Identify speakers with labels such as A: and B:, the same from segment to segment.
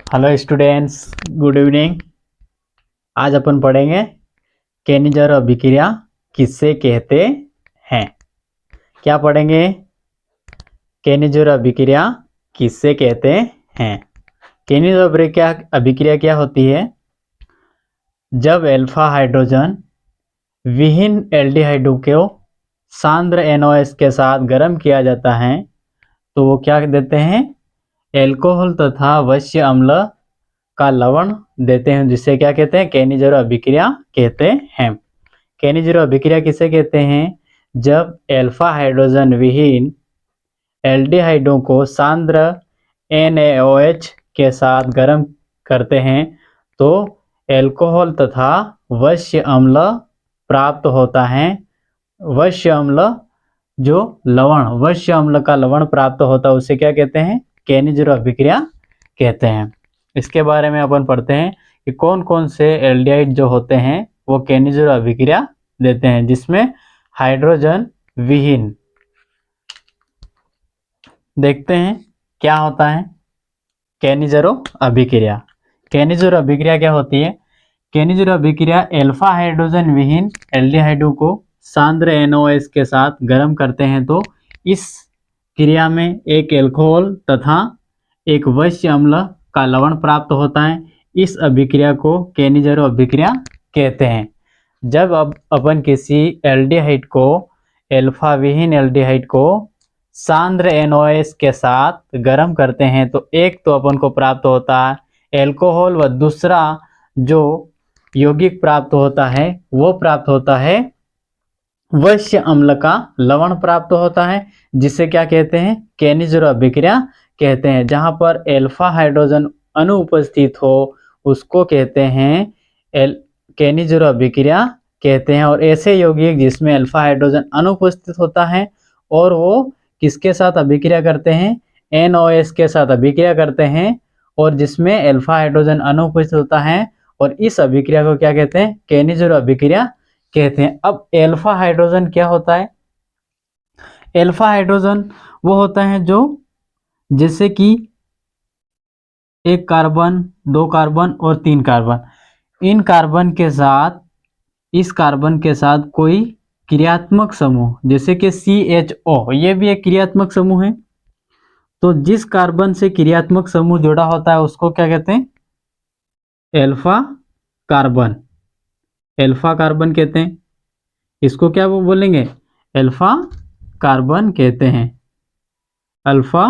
A: Hello students, good evening. आज अपन पढ़ेंगे केनिजर अभिक्रिया किससे कहते हैं। क्या पढ़ेंगे? केनिजर अभिक्रिया किससे कहते हैं। केनिजर अभिक्रिया क्या होती है? जब अल्फा हाइड्रोजन विहीन एल्डिहाइड को सांद्र NOS के साथ गर्म किया जाता है तो वो क्या देते हैं? एल्कोहल तथा वश्य अम्ल का लवण देते हैं, जिसे क्या कहते हैं? केनिजर अभिक्रिया कहते हैं। केनिजर अभिक्रिया किसे कहते हैं? जब अल्फा हाइड्रोजन विहीन एल्डिहाइडों को सांद्र NaOH के साथ गर्म करते हैं तो एल्कोहल तथा वश्य अम्ल प्राप्त होता है। वश्य अम्ल जो लवण, वश्य अम्ल का लवण प्राप्त होता है उसे क्या कहते हैं? केनिजर अभिक्रिया कहते हैं। इसके बारे में अपन पढ़ते हैं कि कौन कौन से एल्डिहाइड जो होते हैं वो केनिजर अभिक्रिया देते हैं, जिसमें हाइड्रोजन विहीन। देखते हैं क्या होता है केनिजर अभिक्रिया। केनिजर अभिक्रिया क्या होती है? केनिजर अभिक्रिया अल्फा हाइड्रोजन विहीन एल्डिहाइडों को सांद्र NOS के साथ गर्म करते हैं तो इस क्रिया में एक एल्कोहल तथा एक वश्य अम्ल का लवण प्राप्त होता है। इस अभिक्रिया को केनिजर अभिक्रिया कहते हैं। जब अब अपन किसी एल्डिहाइड को, अल्फा विहीन एल्डिहाइड को सांद्र NOS के साथ गर्म करते हैं तो एक तो अपन को प्राप्त होता है एल्कोहल व दूसरा जो यौगिक प्राप्त होता है वो प्राप्त होता है वश्य अम्ल का लवण प्राप्त होता है, जिसे क्या कहते हैं? केनिजर अभिक्रिया कहते हैं। जहां पर अल्फा हाइड्रोजन अनुपस्थित हो उसको कहते हैं केनिजर अभिक्रिया कहते हैं। और ऐसे यौगिक जिसमें अल्फा हाइड्रोजन अनुपस्थित होता है और वो किसके साथ अभिक्रिया करते हैं? NOS के साथ अभिक्रिया करते हैं, और जिसमें अल्फा हाइड्रोजन अनुपस्थित होता है, और इस अभिक्रिया को क्या कहते हैं? केनिजर अभिक्रिया कहते हैं। अब अल्फा हाइड्रोजन क्या होता है? अल्फा हाइड्रोजन वो होता है जो जैसे कि एक कार्बन, दो कार्बन और तीन कार्बन, इन कार्बन के साथ, इस कार्बन के साथ कोई क्रियात्मक समूह, जैसे कि CHO, ये भी एक क्रियात्मक समूह है। तो जिस कार्बन से क्रियात्मक समूह जुड़ा होता है उसको क्या कहते हैं? Alpha carbon. अल्फा कार्बन कहते हैं। इसको क्या वो बोलेंगे? अल्फा कार्बन कहते हैं। अल्फा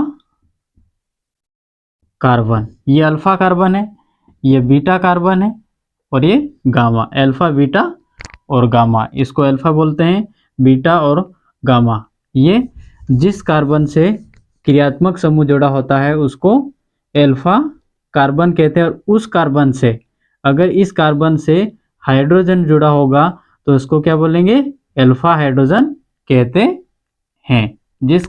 A: कार्बन, ये अल्फा कार्बन है, ये बीटा कार्बन है और ये गामा। अल्फा, बीटा और गामा, इसको अल्फा बोलते हैं, बीटा और गामा। ये जिस कार्बन से क्रियात्मक समूह जुड़ा होता है उसको अल्फा कार्बन कहते हैं। और उस कार्बन से, अगर इस कार्बन से हाइड्रोजन जुड़ा होगा तो उसको क्या बोलेंगे? अल्फा हाइड्रोजन कहते हैं। जिस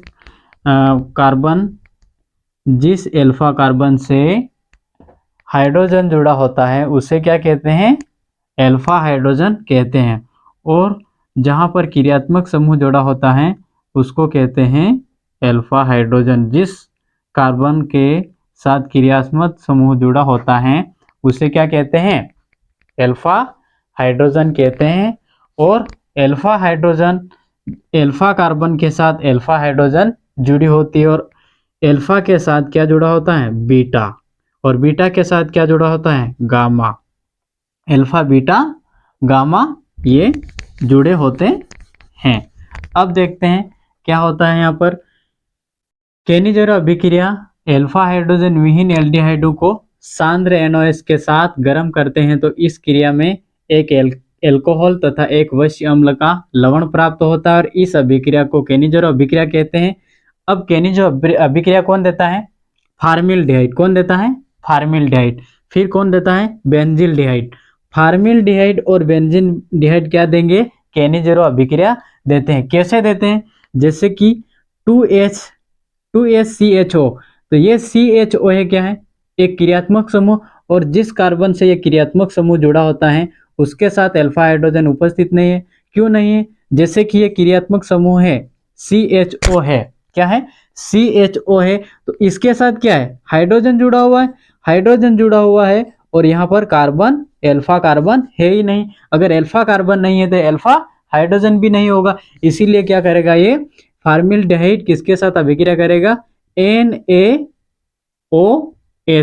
A: अल्फा कार्बन से हाइड्रोजन जुड़ा होता है उसे क्या कहते हैं? अल्फा हाइड्रोजन कहते हैं। और जहां पर क्रियात्मक समूह जुड़ा होता है उसको कहते हैं अल्फा हाइड्रोजन। जिस कार्बन के साथ क्रियात्मक समूह जुड़ा होता है उसे क्या कहते हैं? अल्फा हाइड्रोजन कहते हैं। और अल्फा हाइड्रोजन, अल्फा कार्बन के साथ अल्फा हाइड्रोजन जुड़ी होती है, और अल्फा के साथ क्या जुड़ा होता है? बीटा, और बीटा के साथ क्या जुड़ा होता है? गामा। अल्फा, बीटा, गामा ये जुड़े होते हैं। अब देखते हैं क्या होता है यहाँ पर। केनिजर अभिक्रिया अल्फा हाइड्रोजन विहीन एल्डिहाइडों को सांद्र NOS के साथ गर्म करते हैं तो इस क्रिया में एक एल्कोहल तथा एक वश्य अम्ल का लवण प्राप्त होता है, और इस अभिक्रिया को केनिजर अभिक्रिया कहते हैं। अब केनिजर अभिक्रिया कौन देता है? फार्मिल्डिहाइड। कौन देता है? फार्मिल्डिहाइड। फिर कौन देता है? बेंजील्डिहाइड। फार्मिल्डिहाइड और बेंजील्डिहाइड क्या देंगे? केनिजर अभिक्रिया देते हैं। कैसे देते हैं? जैसे कि 2HCHO, तो ये CHO है, क्या है? एक क्रियात्मक समूह, और जिस कार्बन से यह क्रियात्मक समूह जुड़ा होता है उसके साथ अल्फा हाइड्रोजन उपस्थित नहीं है। क्यों नहीं है? जैसे कि ये क्रियात्मक समूह है, CHO है, क्या है? CHO है, तो इसके साथ क्या है? हाइड्रोजन जुड़ा हुआ है। हाइड्रोजन जुड़ा हुआ है और यहाँ पर कार्बन, अल्फा कार्बन है ही नहीं। अगर अल्फा कार्बन नहीं है तो अल्फा हाइड्रोजन भी नहीं होगा। इसीलिए क्या करेगा ये फॉर्मल्डिहाइड किसके साथ अभिक्रिया करेगा, NaOH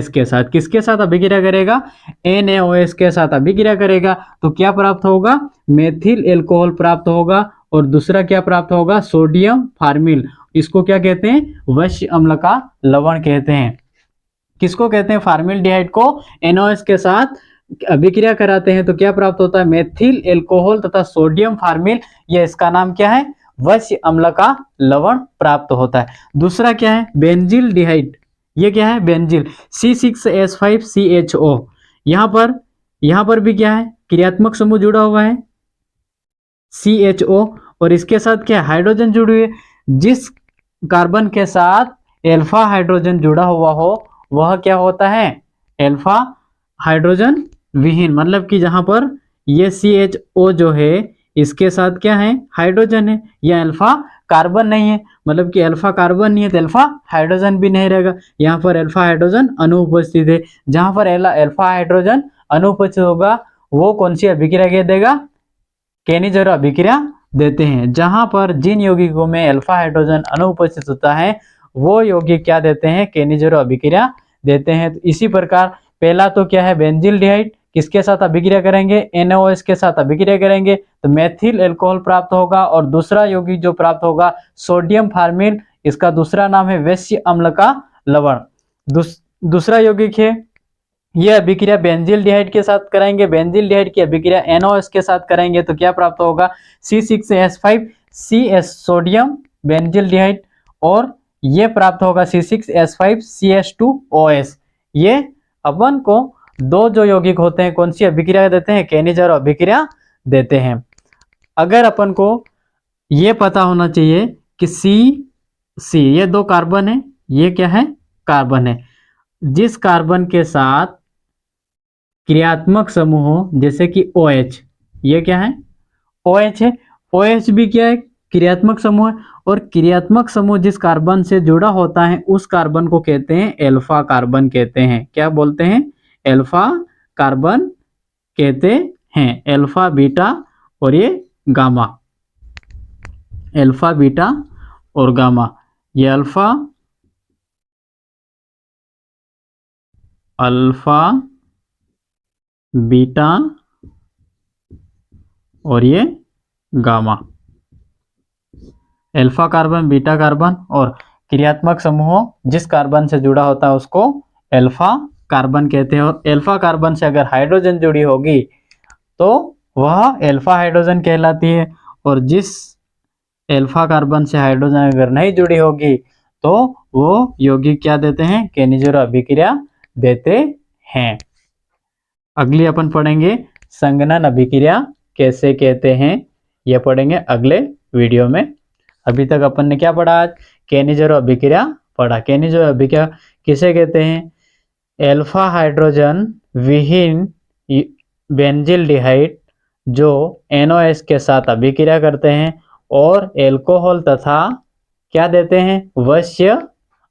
A: के साथ। किसके साथ अभिक्रिया करेगा, NaOH के साथ अभिक्रिया करेगा। तो क्या प्राप्त होगा, मेथिल एल्कोहल प्राप्त होगा। और दूसरा क्या प्राप्त होगा, सोडियम फॉर्मिल। इसको क्या कहते हैं, वश्य अम्ल का लवण कहते हैं। किसको कहते हैं, फॉर्मल्डिहाइड को NaOH के साथ अभिक्रिया कराते हैं तो क्या प्राप्त होता है, मेथिल एल्कोहल तथा सोडियम फॉर्मिल। ये इसका नाम क्या है, वश्य अम्ल का लवण प्राप्त होता है। दूसरा क्या है, बेंजिल डिहाइड। ये क्या है, बेंजिल, C6H5CHO। यहाँ पर भी क्या है, क्रियात्मक समूह जुड़ा हुआ है CHO, और इसके साथ क्या हाइड्रोजन जुड़ी हुई है। जिस कार्बन के साथ अल्फा हाइड्रोजन जुड़ा हुआ हो वह क्या होता है, अल्फा हाइड्रोजन विहीन। मतलब कि जहां पर ये CHO जो है इसके साथ क्या है, हाइड्रोजन है, यह अल्फा कार्बन नहीं है। मतलब कि अल्फा कार्बन नहीं है तो अल्फा हाइड्रोजन भी नहीं रहेगा। यहाँ पर अल्फा हाइड्रोजन अनुपस्थित है। जहां पर अल्फा हाइड्रोजन अनुपस्थित होगा वो कौन सी अभिक्रिया के देगा, केनिज़रो अभिक्रिया देते हैं। जहां पर जिन यौगिकों में अल्फा हाइड्रोजन अनुपस्थित होता है वो यौगिक क्या देते हैं, केनिज़रो अभिक्रिया देते हैं। तो इसी प्रकार पहला तो क्या है, बेंजिल डिहाइड, किसके साथ अभिक्रिया करेंगे, NaOH के साथ अभिक्रिया करेंगे तो मेथिल एल्कोहल प्राप्त होगा। और दूसरा यौगिक जो प्राप्त होगा सोडियम फॉर्मिल, इसका दूसरा नाम है वश्य अम्ल का लवण। दूसरा यौगिक है, ये अभिक्रिया बेंजिल डिहाइड के साथ कराएंगे। बेंजिल डिहाइड की अभिक्रिया NaOH के साथ करेंगे तो क्या प्राप्त होगा, C6H5CS सोडियम बेंजिल डिहाइड, और ये प्राप्त होगा C6H5CH2OH। ये अपन को दो जो यौगिक होते हैं कौन सी अभिक्रिया देते हैं, केनिज़रो अभिक्रिया देते हैं। अगर अपन को ये पता होना चाहिए कि C ये दो कार्बन है, ये क्या है, कार्बन है। जिस कार्बन के साथ क्रियात्मक समूह हो जैसे कि OH, ये क्या है, OH है। OH भी क्या है, क्रियात्मक समूह है। और क्रियात्मक समूह जिस कार्बन से जुड़ा होता है उस कार्बन को कहते हैं अल्फा कार्बन कहते हैं। क्या बोलते हैं, अल्फा कार्बन कहते हैं। अल्फा बीटा और ये गामा, अल्फा बीटा और गामा। ये अल्फा बीटा और ये gamma, alpha carbon beta carbon. और क्रियात्मक समूह जिस कार्बन से जुड़ा होता है उसको अल्फा कार्बन कहते हैं। और अल्फा कार्बन से अगर हाइड्रोजन जुड़ी होगी तो वह अल्फा हाइड्रोजन कहलाती है। और जिस अल्फा कार्बन से हाइड्रोजन अगर नहीं जुड़ी होगी तो वो यौगिक क्या देते हैं, केनिज़रो अभिक्रिया देते हैं। अगली अपन पढ़ेंगे संघनन अभिक्रिया कैसे कहते हैं, यह पढ़ेंगे अगले वीडियो में। अभी तक अपन ने क्या पढ़ा आज, केनिज़रो अभिक्रिया पढ़ा। केनिज़रो अभिक्रिया किसे कहते हैं, अल्फा हाइड्रोजन विहीन बेंजिल डिहाइड जो NaOH के साथ अभिक्रिया करते हैं और एल्कोहल तथा क्या देते हैं, वश्य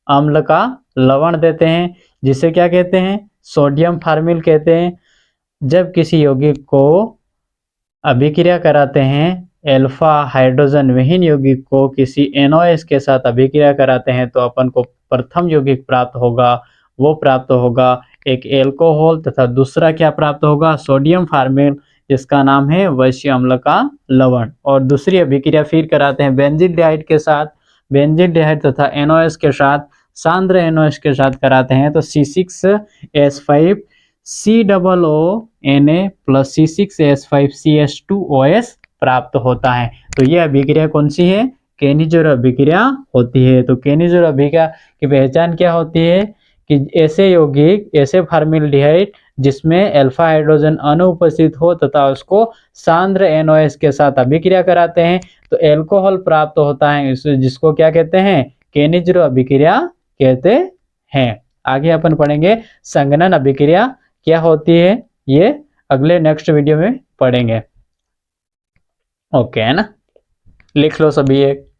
A: अम्ल का लवण देते हैं, जिसे क्या कहते हैं, सोडियम फॉर्मिल कहते हैं। जब किसी यौगिक को अभिक्रिया कराते हैं, अल्फा हाइड्रोजन विहीन यौगिक को किसी NaOH के साथ अभिक्रिया कराते हैं तो अपन को प्रथम यौगिक प्राप्त होगा, वो प्राप्त होगा एक एल्कोहल तथा दूसरा क्या प्राप्त होगा, सोडियम फॉर्मिल, जिसका नाम है वश्य अम्ल का लवण। और दूसरी अभिक्रिया फिर कराते हैं बेंजिल डिहाइड के साथ, बेंजिल डिहाइड तथा NaOH के साथ, सांद्र NaOH के साथ कराते हैं तो C6H5COO प्लस C6H5CH2OH प्राप्त होता है। तो ये अभिक्रिया कौन सी है, केनिज़रो अभिक्रिया होती है। तो केनिज़रो अभिक्रिया की पहचान क्या होती है कि ऐसे यौगिक, ऐसे फॉर्मल्डिहाइड जिसमें अल्फा हाइड्रोजन अनुपस्थित हो तथा उसको सांद्र NaOH के साथ अभिक्रिया कराते हैं तो एल्कोहल प्राप्त होता है, जिसको क्या कहते हैं, केनिज़रो अभिक्रिया कहते हैं। आगे अपन पढ़ेंगे संघनन अभिक्रिया क्या होती है, ये अगले नेक्स्ट वीडियो में पढ़ेंगे। ओके है ना, लिख लो सभी एक।